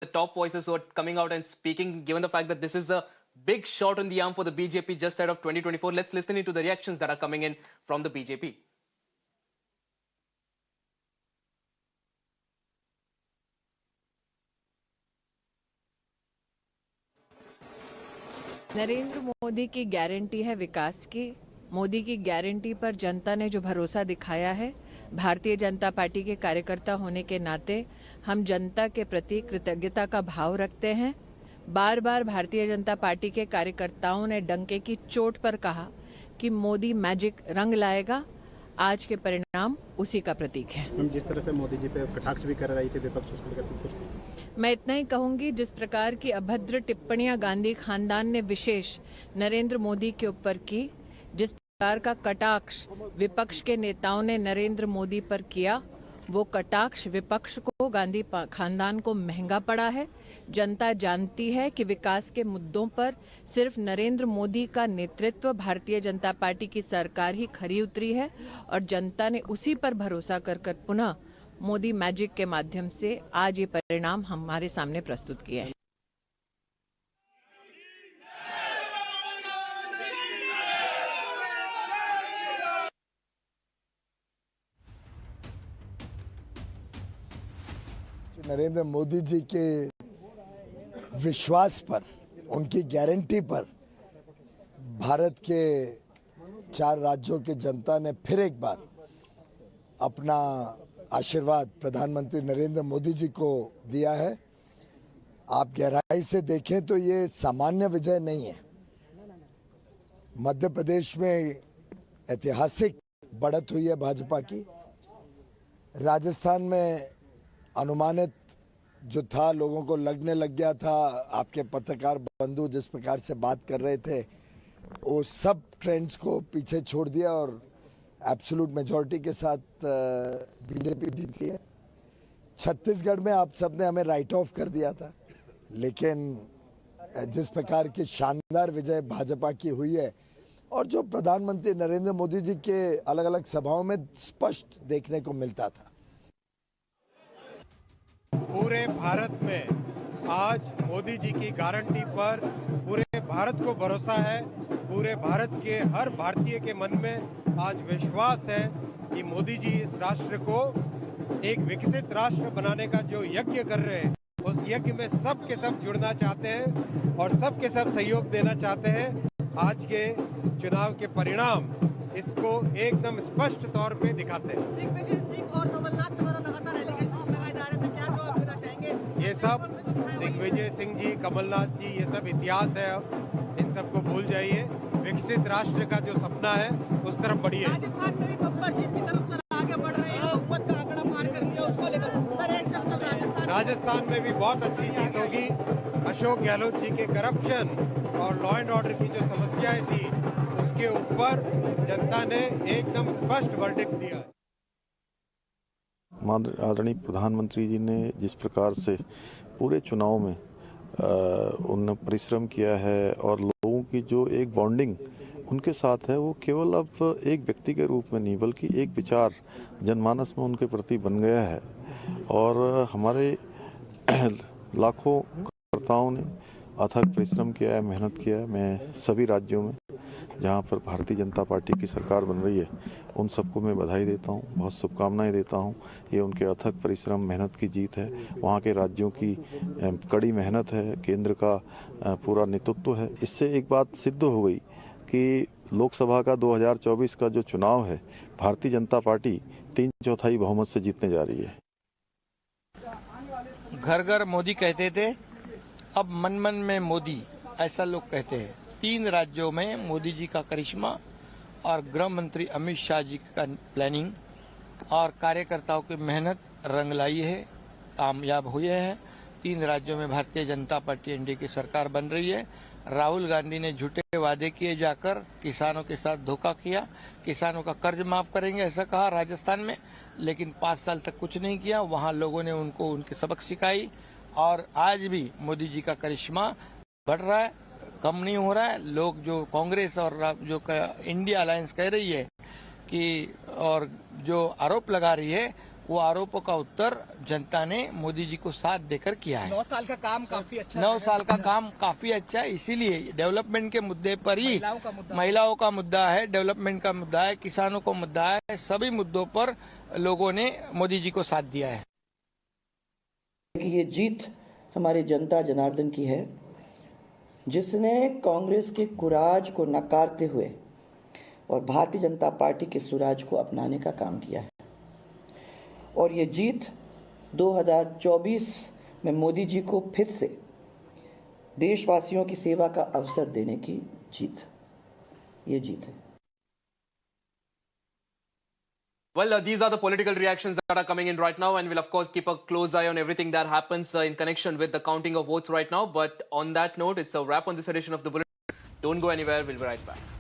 the top voices who are coming out and speaking, given the fact that this is a big shot in the arm for the BJP just ahead of 2024. Let's listen into the reactions that are coming in from the BJP. Narendra Modi की guarantee है विकास की। मोदी की guarantee पर जनता ने जो भरोसा दिखाया है, भारतीय जनता पार्टी के कार्यकर्ता होने के नाते हम जनता के प्रति कृतज्ञता का भाव रखते हैं। बार बार भारतीय जनता पार्टी के कार्यकर्ताओं ने डंके की चोट पर कहा कि मोदी मैजिक रंग लाएगा। आज के परिणाम उसी का प्रतीक है। हम जिस तरह से मोदी जी पे कटाक्ष भी कर रही थी विपक्ष, उसको लेकर कुछ मैं इतना ही कहूंगी, जिस प्रकार की अभद्र टिप्पणियां गांधी खानदान ने विशेष नरेंद्र मोदी के ऊपर की, जिस प्रकार का कटाक्ष विपक्ष के नेताओं ने नरेंद्र मोदी पर किया, वो कटाक्ष विपक्ष को, गांधी खानदान को महंगा पड़ा है। जनता जानती है कि विकास के मुद्दों पर सिर्फ नरेंद्र मोदी का नेतृत्व, भारतीय जनता पार्टी की सरकार ही खरी उतरी है और जनता ने उसी पर भरोसा कर पुनः मोदी मैजिक के माध्यम से आज ये परिणाम हमारे सामने प्रस्तुत किए हैं। नरेंद्र मोदी जी के विश्वास पर, उनकी गारंटी पर भारत के 4 राज्यों की जनता ने फिर एक बार अपना आशीर्वाद प्रधानमंत्री नरेंद्र मोदी जी को दिया है। आप गहराई से देखें तो ये सामान्य विजय नहीं है। मध्य प्रदेश में ऐतिहासिक बढ़त हुई है भाजपा की। राजस्थान में अनुमानित जो था, लोगों को लगने लग गया था, आपके पत्रकार बंधु जिस प्रकार से बात कर रहे थे, वो सब ट्रेंड्स को पीछे छोड़ दिया और एब्सोल्यूट मेजॉरिटी के साथ बीजेपी जीती है। छत्तीसगढ़ में आप सबने हमें राइट ऑफ कर दिया था, लेकिन जिस प्रकार की शानदार विजय भाजपा की हुई है और जो प्रधानमंत्री नरेंद्र मोदी जी के अलग अलग सभाओं में स्पष्ट देखने को मिलता था। पूरे भारत में आज मोदी जी की गारंटी पर पूरे भारत को भरोसा है। पूरे भारत के हर भारतीय के मन में आज विश्वास है कि मोदी जी इस राष्ट्र को एक विकसित राष्ट्र बनाने का जो यज्ञ कर रहे हैं, उस यज्ञ में सब के सब जुड़ना चाहते हैं और सब के सब सहयोग देना चाहते हैं। आज के चुनाव के परिणाम इसको एकदम स्पष्ट तौर पे दिखाते हैं। दिग्विजय सिंह और कमलनाथ द्वारा लगातार एलिगेशंस लगाए जा रहे थे, क्या जवाब देना चाहेंगे? ये सब दिग्विजय सिंह जी, कमलनाथ जी, ये सब इतिहास है। अब इन सबको भूल जाइए। विकसित राष्ट्र का जो सपना है उस तरफ बढ़िए। राजस्थान में भी बब्बर जीत की तरफ सर आगे बढ़ रहे हैं, बहुमत का आंकड़ा पार कर लिया, उसको लेकर सर एक शब्द राजस्थान में भी बहुत अच्छी जीत होगी। अशोक गहलोत जी के करप्शन और लॉ एंड ऑर्डर की जो समस्याएं थी, उसके ऊपर जनता ने एकदम स्पष्ट वर्डिक्ट दिया। आदरणीय प्रधानमंत्री जी ने जिस प्रकार से पूरे चुनाव में उन्होंने परिश्रम किया है और लोगों की जो एक बॉन्डिंग उनके साथ है, वो केवल अब एक व्यक्ति के रूप में नहीं बल्कि एक विचार जनमानस में उनके प्रति बन गया है। और हमारे लाखों कार्यकर्ताओं ने अथक परिश्रम किया है, मेहनत किया है। मैं सभी राज्यों में जहां पर भारतीय जनता पार्टी की सरकार बन रही है, उन सबको मैं बधाई देता हूं, बहुत शुभकामनाएं देता हूं। ये उनके अथक परिश्रम, मेहनत की जीत है। वहां के राज्यों की कड़ी मेहनत है, केंद्र का पूरा नेतृत्व है। इससे एक बात सिद्ध हो गई कि लोकसभा का 2024 का जो चुनाव है, भारतीय जनता पार्टी 3/4 बहुमत से जीतने जा रही है। घर घर मोदी कहते थे, अब मन मन में मोदी, ऐसा लोग कहते हैं। 3 राज्यों में मोदी जी का करिश्मा और गृह मंत्री अमित शाह जी का प्लानिंग और कार्यकर्ताओं की मेहनत रंग लाई है, कामयाब हुए हैं। 3 राज्यों में भारतीय जनता पार्टी एनडीए की सरकार बन रही है। राहुल गांधी ने झूठे वादे किए, जाकर किसानों के साथ धोखा किया, किसानों का कर्ज माफ करेंगे ऐसा कहा राजस्थान में, लेकिन 5 साल तक कुछ नहीं किया। वहां लोगों ने उनको उनकी सबक सिखाई और आज भी मोदी जी का करिश्मा बढ़ रहा है, कम नहीं हो रहा है। लोग जो कांग्रेस और जो इंडिया अलायंस कह रही है कि और जो आरोप लगा रही है, वो आरोपों का उत्तर जनता ने मोदी जी को साथ देकर किया है। 9 साल का काम काफी अच्छा 9 साल का काम काफी अच्छा है, इसीलिए डेवलपमेंट के मुद्दे पर ही महिलाओं का मुद्दा है, डेवलपमेंट का मुद्दा है, किसानों का मुद्दा है, सभी मुद्दों पर लोगों ने मोदी जी को साथ दिया है। कि ये जीत हमारी जनता जनार्दन की है, जिसने कांग्रेस के कुराज को नकारते हुए और भारतीय जनता पार्टी के सुराज को अपनाने का काम किया है। और ये जीत 2024 में मोदी जी को फिर से देशवासियों की सेवा का अवसर देने की जीत, ये जीत है। Well, these are the political reactions that are coming in right now, and we'll of course keep a close eye on everything that happens in connection with the counting of votes right now. But on that note, it's a wrap on this edition of The Bulletin. Don't go anywhere, we'll be right back.